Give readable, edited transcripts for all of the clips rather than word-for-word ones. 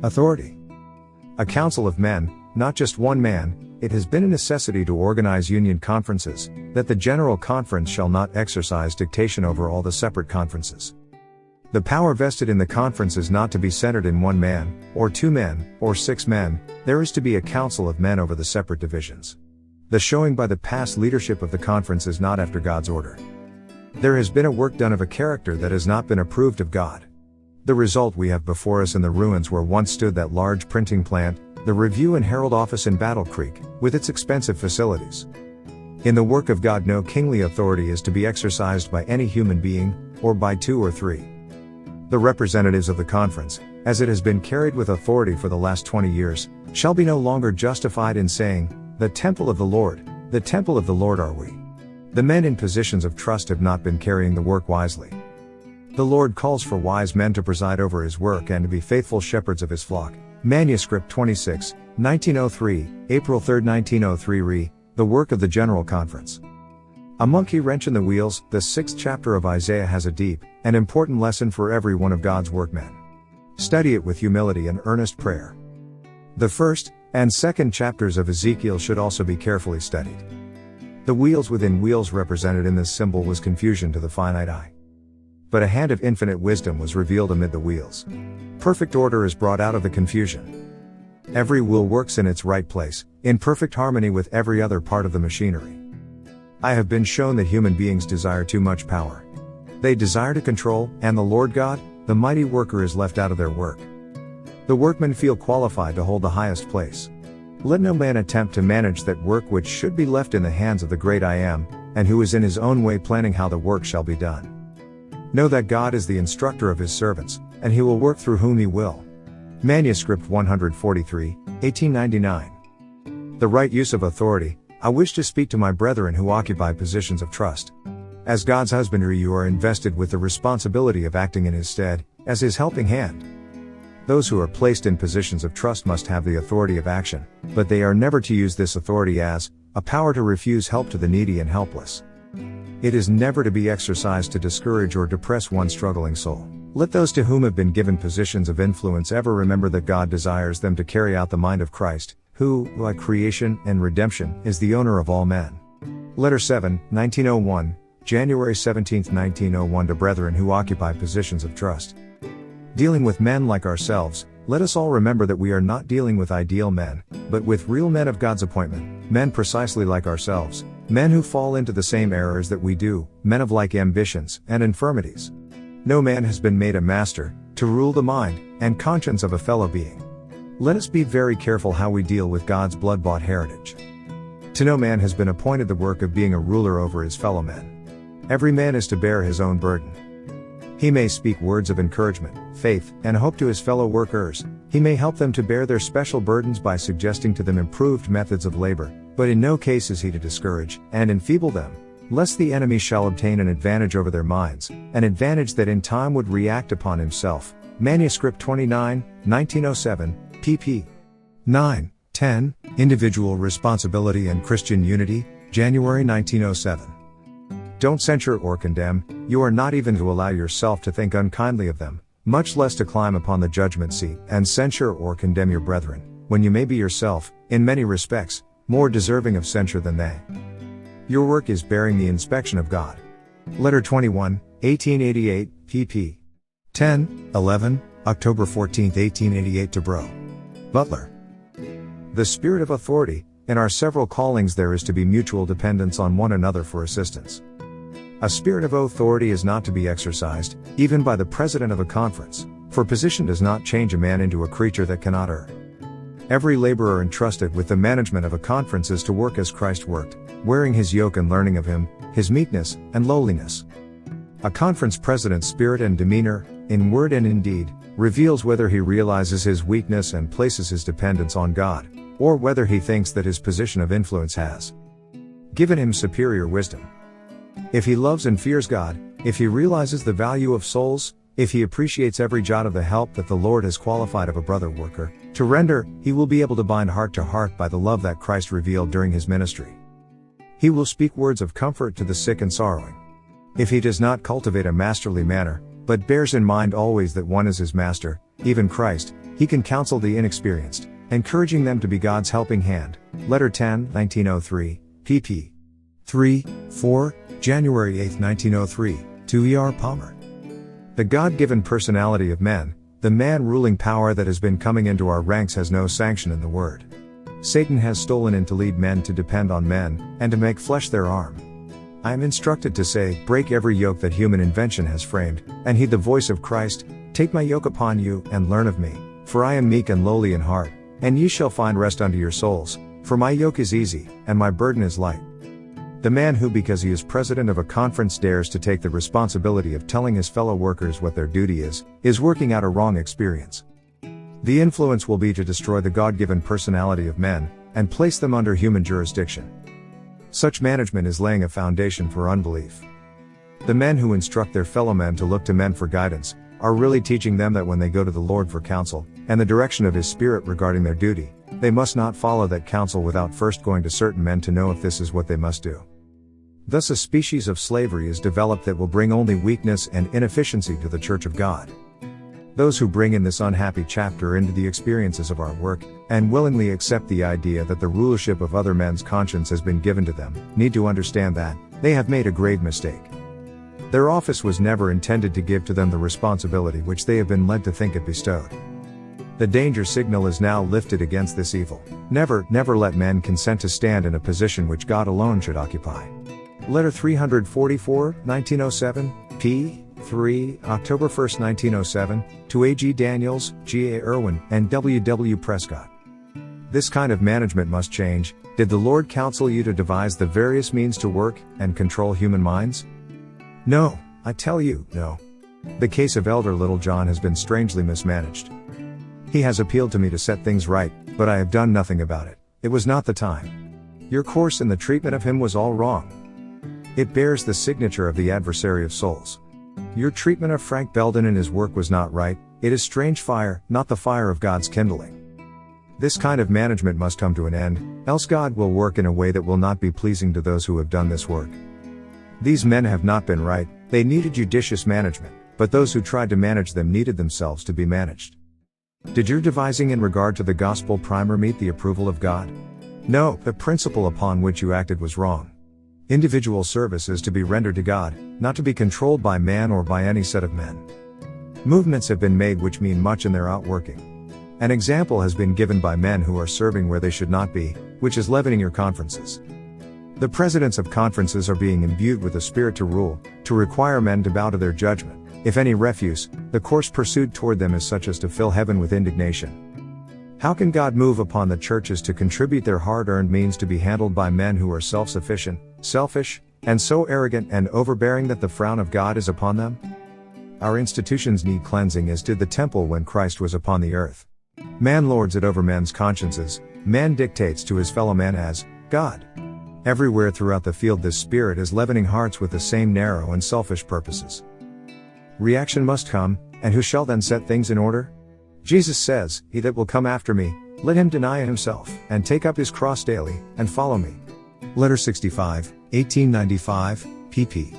Authority. A council of men, not just one man. It has been a necessity to organize union conferences, that the General Conference shall not exercise dictation over all the separate conferences. The power vested in the conference is not to be centered in one man, or 2 men, or 6 men. There is to be a council of men over the separate divisions. The showing by the past leadership of the conference is not after God's order. There has been a work done of a character that has not been approved of God. The result we have before us in the ruins where once stood that large printing plant, the Review and Herald office in Battle Creek, with its expensive facilities. In the work of God, no kingly authority is to be exercised by any human being, or by 2 or 3. The representatives of the conference, as it has been carried with authority for the last 20 years, shall be no longer justified in saying, "The temple of the Lord are we." The men in positions of trust have not been carrying the work wisely. The Lord calls for wise men to preside over his work and to be faithful shepherds of his flock. Manuscript 26, 1903, April 3, 1903 re. The work of the General Conference. A monkey wrench in the wheels. The 6th chapter of Isaiah has a deep and important lesson for every one of God's workmen. Study it with humility and earnest prayer. The 1st and 2nd chapters of Ezekiel should also be carefully studied. The wheels within wheels represented in this symbol was confusion to the finite eye. But a hand of infinite wisdom was revealed amid the wheels. Perfect order is brought out of the confusion. Every wheel works in its right place, in perfect harmony with every other part of the machinery. I have been shown that human beings desire too much power. They desire to control, and the Lord God, the mighty worker, is left out of their work. The workmen feel qualified to hold the highest place. Let no man attempt to manage that work which should be left in the hands of the great I Am, and who is in his own way planning how the work shall be done. Know that God is the instructor of his servants, and he will work through whom he will. Manuscript 143, 1899. The right use of authority. I wish to speak to my brethren who occupy positions of trust. As God's husbandry, you are invested with the responsibility of acting in his stead, as his helping hand. Those who are placed in positions of trust must have the authority of action, but they are never to use this authority as a power to refuse help to the needy and helpless. It is never to be exercised to discourage or depress one struggling soul. Let those to whom have been given positions of influence ever remember that God desires them to carry out the mind of Christ, who, by creation and redemption, is the owner of all men. Letter 7, 1901, January 17, 1901 to brethren who occupy positions of trust. Dealing with men like ourselves, let us all remember that we are not dealing with ideal men, but with real men of God's appointment, men precisely like ourselves, men who fall into the same errors that we do, men of like ambitions and infirmities. No man has been made a master, to rule the mind and conscience of a fellow being. Let us be very careful how we deal with God's blood-bought heritage. To no man has been appointed the work of being a ruler over his fellow men. Every man is to bear his own burden. He may speak words of encouragement, faith, and hope to his fellow workers. He may help them to bear their special burdens by suggesting to them improved methods of labor, but in no case is he to discourage and enfeeble them, lest the enemy shall obtain an advantage over their minds, an advantage that in time would react upon himself. Manuscript 29, 1907, pp. 9, 10, Individual Responsibility and Christian Unity, January 1907. Don't censure or condemn. You are not even to allow yourself to think unkindly of them, much less to climb upon the judgment seat and censure or condemn your brethren, when you may be yourself, in many respects, more deserving of censure than they. Your work is bearing the inspection of God. Letter 21, 1888, pp. 10, 11, October 14, 1888 to Bro. Butler. The spirit of authority. In our several callings there is to be mutual dependence on one another for assistance. A spirit of authority is not to be exercised, even by the president of a conference, for position does not change a man into a creature that cannot err. Every laborer entrusted with the management of a conference is to work as Christ worked, wearing his yoke and learning of him, his meekness and lowliness. A conference president's spirit and demeanor, in word and in deed, reveals whether he realizes his weakness and places his dependence on God, or whether he thinks that his position of influence has given him superior wisdom. If he loves and fears God, if he realizes the value of souls, if he appreciates every jot of the help that the Lord has qualified of a brother worker to render, he will be able to bind heart to heart by the love that Christ revealed during his ministry. He will speak words of comfort to the sick and sorrowing. If he does not cultivate a masterly manner, but bears in mind always that one is his master, even Christ, He can counsel the inexperienced, encouraging them to be God's helping hand. Letter 10, 1903, pp. 3, 4, January 8, 1903, to E.R. Palmer. The God-given personality of men, the man-ruling power that has been coming into our ranks has no sanction in the Word. Satan has stolen in to lead men to depend on men, and to make flesh their arm. I am instructed to say, break every yoke that human invention has framed, and heed the voice of Christ. Take my yoke upon you, and learn of me, for I am meek and lowly in heart, and ye shall find rest unto your souls, for my yoke is easy, and my burden is light. The man who, because he is president of a conference, dares to take the responsibility of telling his fellow workers what their duty is working out a wrong experience. The influence will be to destroy the God-given personality of men, and place them under human jurisdiction. Such management is laying a foundation for unbelief. The men who instruct their fellow men to look to men for guidance, are really teaching them that when they go to the Lord for counsel, and the direction of His Spirit regarding their duty, they must not follow that counsel without first going to certain men to know if this is what they must do. Thus a species of slavery is developed that will bring only weakness and inefficiency to the Church of God. Those who bring in this unhappy chapter into the experiences of our work, and willingly accept the idea that the rulership of other men's conscience has been given to them, need to understand that they have made a grave mistake. Their office was never intended to give to them the responsibility which they have been led to think it bestowed. The danger signal is now lifted against this evil. Never let men consent to stand in a position which God alone should occupy. Letter 344, 1907, p. 3, October 1, 1907, to A. G. Daniels, G. A. Irwin, and W. W. Prescott. This kind of management must change. Did the Lord counsel you to devise the various means to work and control human minds? No, I tell you, no. The case of Elder Littlejohn has been strangely mismanaged. He has appealed to me to set things right, but I have done nothing about it. It was not the time. Your course in the treatment of him was all wrong. It bears the signature of the adversary of souls. Your treatment of Frank Belden and his work was not right. It is strange fire, not the fire of God's kindling. This kind of management must come to an end, else God will work in a way that will not be pleasing to those who have done this work. These men have not been right. They needed judicious management, but those who tried to manage them needed themselves to be managed. Did your devising in regard to the gospel primer meet the approval of God? No, the principle upon which you acted was wrong. Individual service is to be rendered to God, not to be controlled by man or by any set of men. Movements have been made which mean much in their outworking. An example has been given by men who are serving where they should not be, which is leavening your conferences. The presidents of conferences are being imbued with the spirit to rule, to require men to bow to their judgment. If any refuse, the course pursued toward them is such as to fill heaven with indignation. How can God move upon the churches to contribute their hard-earned means to be handled by men who are self-sufficient, selfish, and so arrogant and overbearing that the frown of God is upon them? Our institutions need cleansing as did the temple when Christ was upon the earth. Man lords it over men's consciences, man dictates to his fellow man as God. Everywhere throughout the field this spirit is leavening hearts with the same narrow and selfish purposes. Reaction must come, and who shall then set things in order? Jesus says, "He that will come after me, let him deny himself, and take up his cross daily, and follow me." Letter 65, 1895, pp.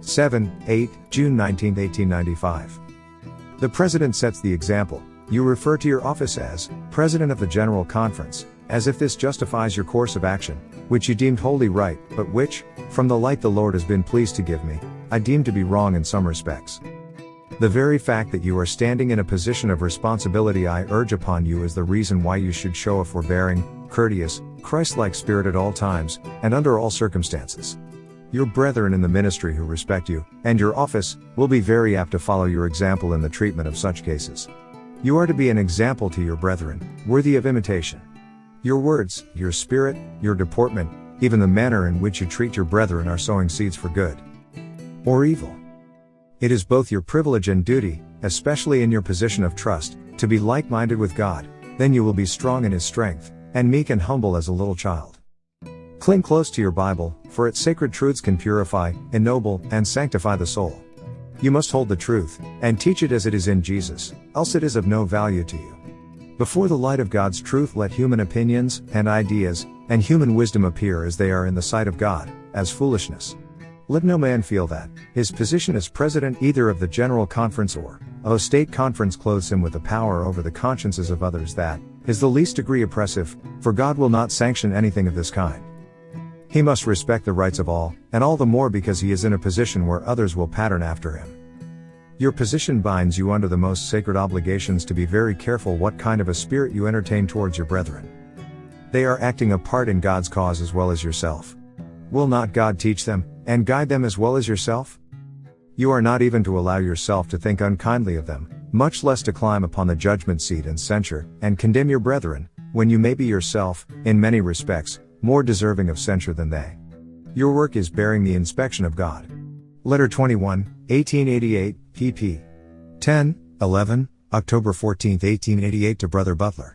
7, 8, June 19, 1895. The President sets the example. You refer to your office as President of the General Conference, as if this justifies your course of action, which you deemed wholly right, but which, from the light the Lord has been pleased to give me, I deem to be wrong in some respects. The very fact that you are standing in a position of responsibility I urge upon you is the reason why you should show a forbearing, courteous, Christ-like spirit at all times, and under all circumstances. Your brethren in the ministry who respect you, and your office, will be very apt to follow your example in the treatment of such cases. You are to be an example to your brethren, worthy of imitation. Your words, your spirit, your deportment, even the manner in which you treat your brethren are sowing seeds for good or evil. It is both your privilege and duty, especially in your position of trust, to be like-minded with God. Then you will be strong in His strength, and meek and humble as a little child. Cling close to your Bible, for its sacred truths can purify, ennoble, and sanctify the soul. You must hold the truth, and teach it as it is in Jesus, else it is of no value to you. Before the light of God's truth let human opinions, and ideas, and human wisdom appear as they are in the sight of God, as foolishness. Let no man feel that his position as president either of the General Conference or a state conference clothes him with a power over the consciences of others that is the least degree oppressive, for God will not sanction anything of this kind. He must respect the rights of all, and all the more because he is in a position where others will pattern after him. Your position binds you under the most sacred obligations to be very careful what kind of a spirit you entertain towards your brethren. They are acting a part in God's cause as well as yourself. Will not God teach them, and guide them as well as yourself? You are not even to allow yourself to think unkindly of them, much less to climb upon the judgment seat and censure, and condemn your brethren, when you may be yourself, in many respects, more deserving of censure than they. Your work is bearing the inspection of God. Letter 21, 1888, pp. 10, 11, October 14, 1888 to Brother Butler.